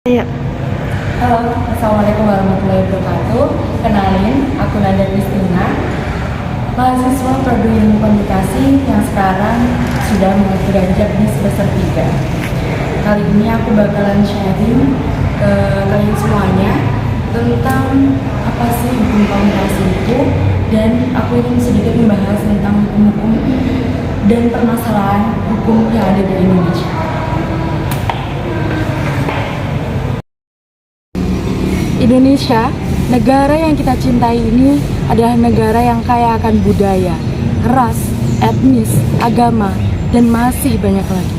Iya. Halo, Assalamualaikum warahmatullahi wabarakatuh. Kenalin, aku Nanda Kristina, mahasiswa Prodi Ilmu Komunikasi yang sekarang sudah beranjak di semester 3. Kali ini aku bakalan sharing ke kalian semuanya tentang apa sih hukum komunikasi itu, dan aku ingin sedikit membahas tentang hukum-hukum dan permasalahan hukum yang ada di Indonesia. Indonesia, negara yang kita cintai ini adalah negara yang kaya akan budaya, ras, etnis, agama, dan masih banyak lagi.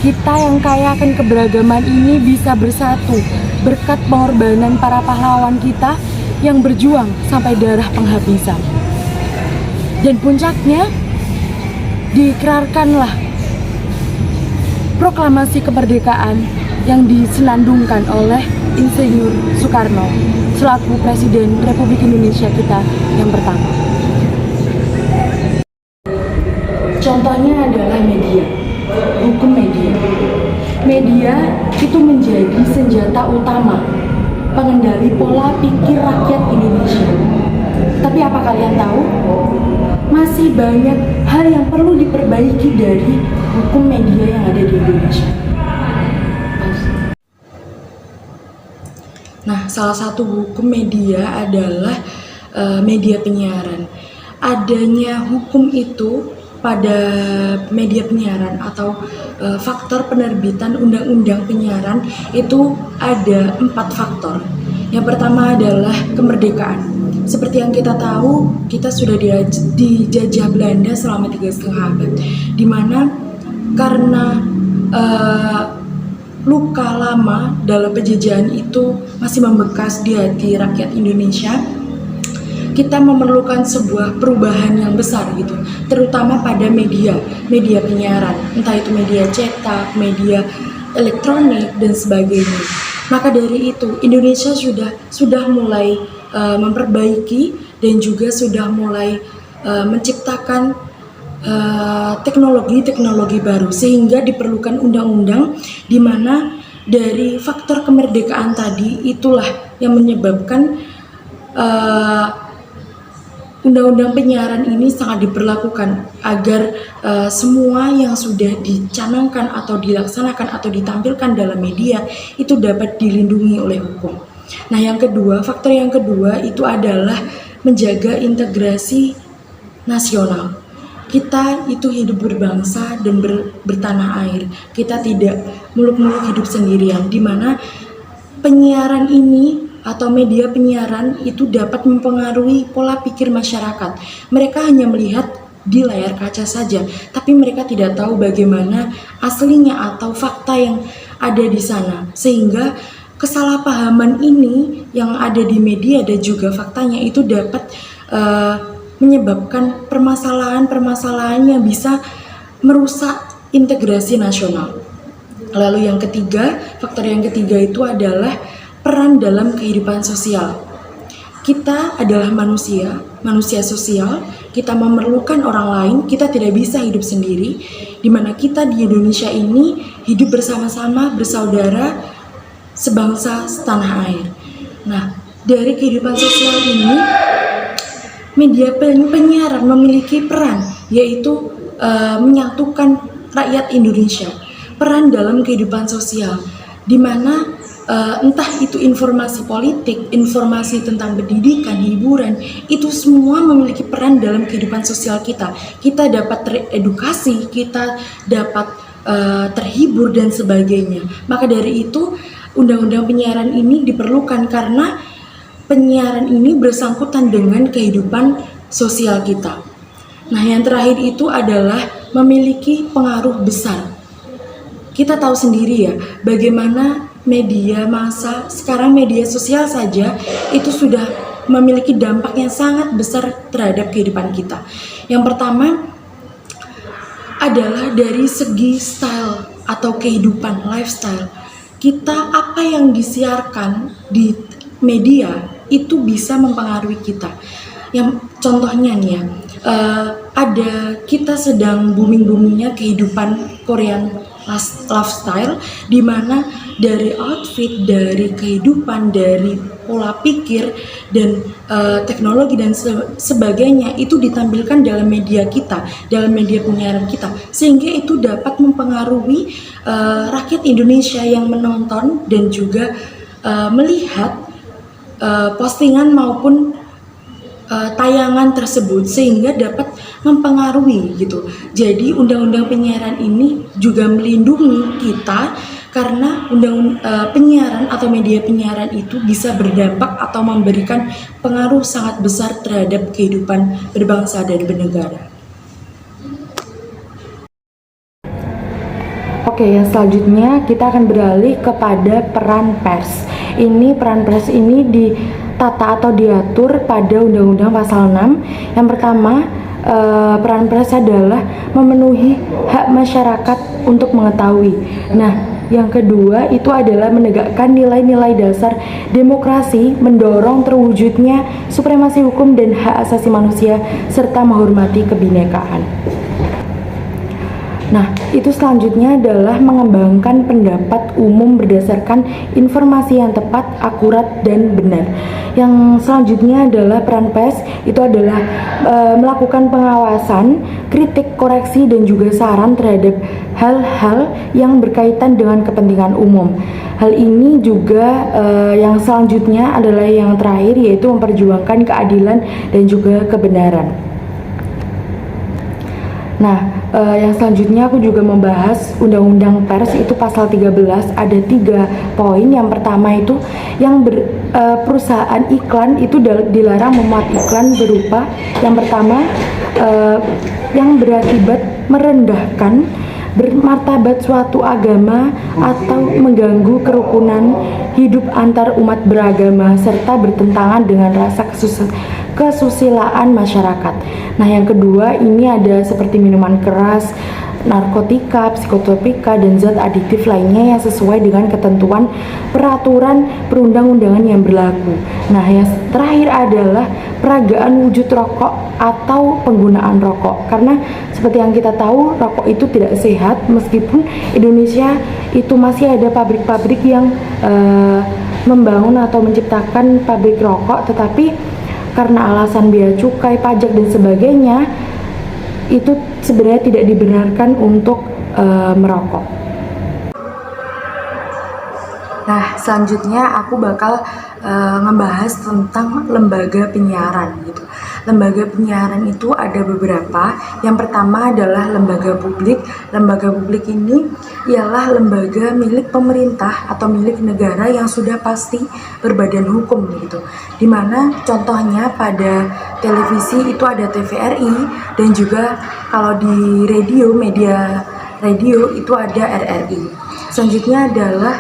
Kita yang kaya akan keberagaman ini bisa bersatu berkat pengorbanan para pahlawan kita yang berjuang sampai darah penghabisan. Dan puncaknya, diikrarkanlah proklamasi kemerdekaan yang disenandungkan oleh Insinyur Soekarno selaku Presiden Republik Indonesia kita yang pertama. Contohnya adalah media, hukum media. Media itu menjadi senjata utama pengendali pola pikir rakyat Indonesia. Tapi apa kalian tahu? Masih banyak hal yang perlu diperbaiki dari hukum media yang ada di Indonesia. Nah, salah satu hukum media adalah media penyiaran. Adanya hukum itu pada media penyiaran atau faktor penerbitan undang-undang penyiaran itu ada 4 faktor. Yang pertama adalah kemerdekaan. Seperti yang kita tahu, kita sudah dijajah Belanda selama 3,5 abad, di mana karena luka lama dalam penjajahan itu masih membekas di hati rakyat Indonesia. Kita memerlukan sebuah perubahan yang besar gitu, terutama pada media penyiaran, entah itu media cetak, media elektronik dan sebagainya. Maka dari itu Indonesia sudah mulai memperbaiki dan juga sudah mulai menciptakan teknologi baru, sehingga diperlukan undang-undang di mana dari faktor kemerdekaan tadi itulah yang menyebabkan undang-undang penyiaran ini sangat diperlakukan agar semua yang sudah dicanangkan atau dilaksanakan atau ditampilkan dalam media itu dapat dilindungi oleh hukum. Nah, faktor yang kedua itu adalah menjaga integrasi nasional. Kita itu hidup berbangsa dan bertanah air. Kita tidak muluk-muluk hidup sendirian, di mana penyiaran ini atau media penyiaran itu dapat mempengaruhi pola pikir masyarakat. Mereka hanya melihat di layar kaca saja, tapi mereka tidak tahu bagaimana aslinya atau fakta yang ada di sana. Sehingga kesalahpahaman ini yang ada di media dan juga faktanya itu dapat menyebabkan permasalahan-permasalahan yang bisa merusak integrasi nasional. Lalu faktor yang ketiga itu adalah peran dalam kehidupan sosial. Kita adalah manusia sosial, kita memerlukan orang lain, kita tidak bisa hidup sendiri, di mana kita di Indonesia ini hidup bersama-sama, bersaudara, sebangsa, setanah air. Nah, dari kehidupan sosial ini, media penyiaran memiliki peran, yaitu menyatukan rakyat Indonesia. Peran dalam kehidupan sosial, di mana entah itu informasi politik, informasi tentang pendidikan, hiburan, itu semua memiliki peran dalam kehidupan sosial kita. Kita dapat teredukasi, kita dapat terhibur dan sebagainya. Maka dari itu, undang-undang penyiaran ini diperlukan karena penyiaran ini bersangkutan dengan kehidupan sosial kita. Nah, yang terakhir itu adalah memiliki pengaruh besar. Kita tahu sendiri ya, bagaimana media massa, sekarang media sosial saja itu sudah memiliki dampak yang sangat besar terhadap kehidupan kita. Yang pertama adalah dari segi style atau kehidupan, lifestyle. Kita, apa yang disiarkan di media itu bisa mempengaruhi kita. Yang contohnya nih ya, ada kita sedang booming-boomingnya kehidupan Korean lifestyle, di mana dari outfit, dari kehidupan, dari pola pikir dan teknologi dan sebagainya itu ditampilkan dalam media kita, dalam media penyiaran kita, sehingga itu dapat mempengaruhi rakyat Indonesia yang menonton dan juga melihat postingan maupun tayangan tersebut, sehingga dapat mempengaruhi gitu. Jadi undang-undang penyiaran ini juga melindungi kita karena penyiaran atau media penyiaran itu bisa berdampak atau memberikan pengaruh sangat besar terhadap kehidupan berbangsa dan bernegara. Oke, yang selanjutnya kita akan beralih kepada peran pers. Peran pers ini ditata atau diatur pada Undang-Undang Pasal 6. Yang pertama, peran pers adalah memenuhi hak masyarakat untuk mengetahui. Nah, yang kedua itu adalah menegakkan nilai-nilai dasar demokrasi, mendorong terwujudnya supremasi hukum dan hak asasi manusia, serta menghormati kebinekaan. Nah, itu selanjutnya adalah mengembangkan pendapat umum berdasarkan informasi yang tepat, akurat, dan benar. Yang selanjutnya adalah peran pers itu adalah melakukan pengawasan, kritik, koreksi, dan juga saran terhadap hal-hal yang berkaitan dengan kepentingan umum. Hal ini juga yang selanjutnya adalah yang terakhir, yaitu memperjuangkan keadilan dan juga kebenaran. Nah, yang selanjutnya aku juga membahas Undang-Undang Pers itu pasal 13, ada 3 poin. Yang pertama itu yang perusahaan iklan itu dilarang memuat iklan berupa yang pertama yang berakibat merendahkan bermartabat suatu agama atau mengganggu kerukunan hidup antar umat beragama serta bertentangan dengan rasa kesusilaan masyarakat. Nah, yang kedua ini ada seperti minuman keras, narkotika, psikotropika, dan zat adiktif lainnya yang sesuai dengan ketentuan peraturan perundang-undangan yang berlaku. Nah, yang terakhir adalah peragaan wujud rokok atau penggunaan rokok. Karena seperti yang kita tahu, rokok itu tidak sehat, meskipun Indonesia itu masih ada pabrik-pabrik yang membangun atau menciptakan pabrik rokok, tetapi karena alasan biaya cukai, pajak, dan sebagainya, itu sebenarnya tidak dibenarkan untuk merokok. Nah, selanjutnya aku bakal ngebahas tentang lembaga penyiaran gitu. Lembaga penyiaran itu ada beberapa. Yang pertama adalah lembaga publik. Lembaga publik ini ialah lembaga milik pemerintah atau milik negara yang sudah pasti berbadan hukum gitu. Dimana contohnya pada televisi itu ada TVRI, dan juga kalau di radio, media radio itu ada RRI. Selanjutnya adalah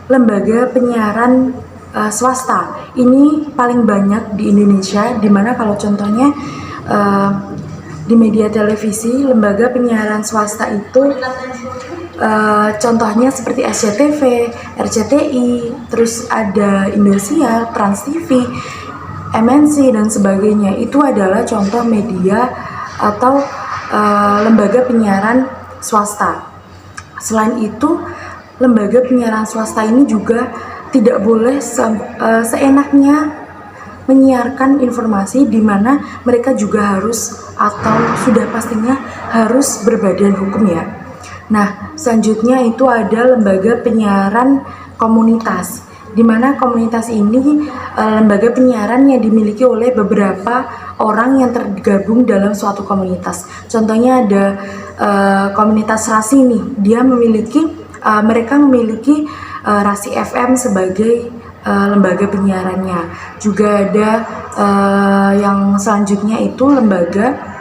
lembaga penyiaran swasta. Ini paling banyak di Indonesia, dimana kalau contohnya di media televisi, lembaga penyiaran swasta itu contohnya seperti SCTV, RCTI, terus ada Indosiar, Trans TV, MNC, dan sebagainya. Itu adalah contoh media atau lembaga penyiaran swasta. Selain itu, lembaga penyiaran swasta ini juga tidak boleh seenaknya menyiarkan informasi, di mana mereka juga harus atau sudah pastinya harus berbadan hukum ya. Nah, selanjutnya itu ada lembaga penyiaran komunitas, di mana komunitas ini lembaga penyiaran yang dimiliki oleh beberapa orang yang tergabung dalam suatu komunitas. Contohnya ada komunitas Rasi nih, mereka memiliki Rasi FM sebagai lembaga penyiarannya. Juga ada yang selanjutnya itu lembaga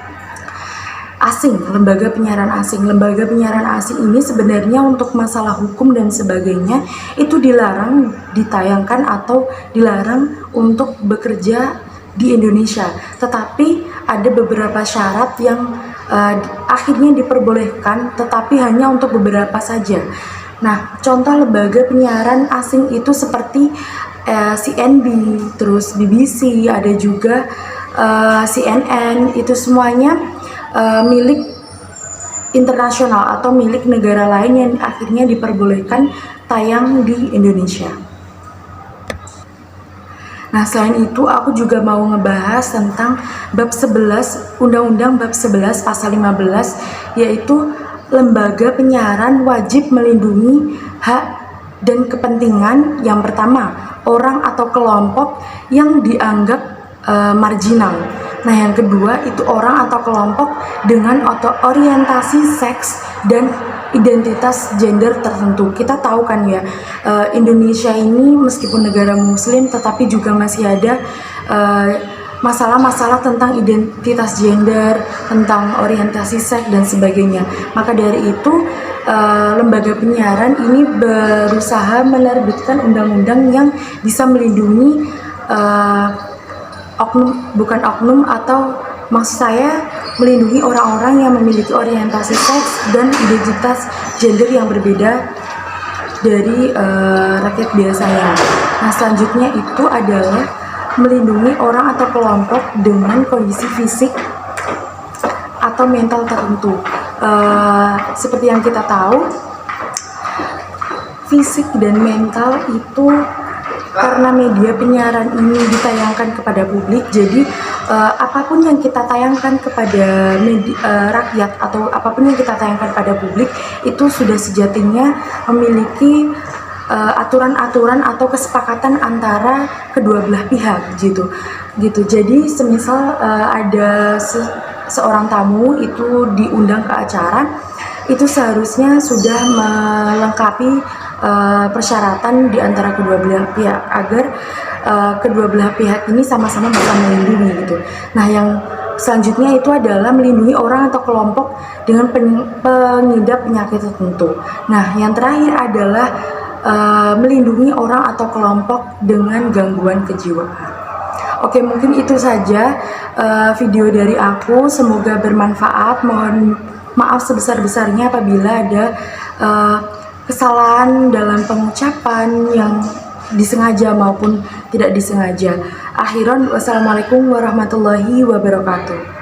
asing, lembaga penyiaran asing. Lembaga penyiaran asing ini sebenarnya untuk masalah hukum dan sebagainya itu dilarang ditayangkan atau dilarang untuk bekerja di Indonesia. Tetapi ada beberapa syarat yang akhirnya diperbolehkan, tetapi hanya untuk beberapa saja. Nah, contoh lembaga penyiaran asing itu seperti CNB, terus BBC, ada juga CNN, itu semuanya milik internasional atau milik negara lain yang akhirnya diperbolehkan tayang di Indonesia. Nah, selain itu aku juga mau ngebahas tentang bab 11 Undang-Undang bab 11 pasal 15, yaitu lembaga penyiaran wajib melindungi hak dan kepentingan yang pertama, orang atau kelompok yang dianggap marginal. Nah, yang kedua itu orang atau kelompok dengan orientasi seks dan identitas gender tertentu. Kita tahu kan ya, Indonesia ini meskipun negara muslim tetapi juga masih ada masalah-masalah tentang identitas gender, tentang orientasi seks dan sebagainya. Maka dari itu lembaga penyiaran ini berusaha menerbitkan undang-undang yang bisa melindungi oknum atau maksud saya melindungi orang-orang yang memiliki orientasi seks dan identitas gender yang berbeda dari rakyat biasanya. Nah, selanjutnya itu adalah melindungi orang atau kelompok dengan kondisi fisik atau mental tertentu. Seperti yang kita tahu, fisik dan mental itu karena media penyiaran ini ditayangkan kepada publik, jadi apapun yang kita tayangkan kepada rakyat atau apapun yang kita tayangkan pada publik itu sudah sejatinya memiliki aturan-aturan atau kesepakatan antara kedua belah pihak gitu. Jadi semisal ada seorang tamu itu diundang ke acara, itu seharusnya sudah melengkapi persyaratan di antara kedua belah pihak agar kedua belah pihak ini sama-sama bisa melindungi gitu. Nah, yang selanjutnya itu adalah melindungi orang atau kelompok dengan pengidap penyakit tertentu. Nah, yang terakhir adalah melindungi orang atau kelompok dengan gangguan kejiwaan. Oke, mungkin itu saja video dari aku. Semoga bermanfaat. Mohon maaf sebesar-besarnya apabila ada kesalahan dalam pengucapan yang disengaja maupun tidak disengaja. Akhiran, wassalamualaikum warahmatullahi wabarakatuh.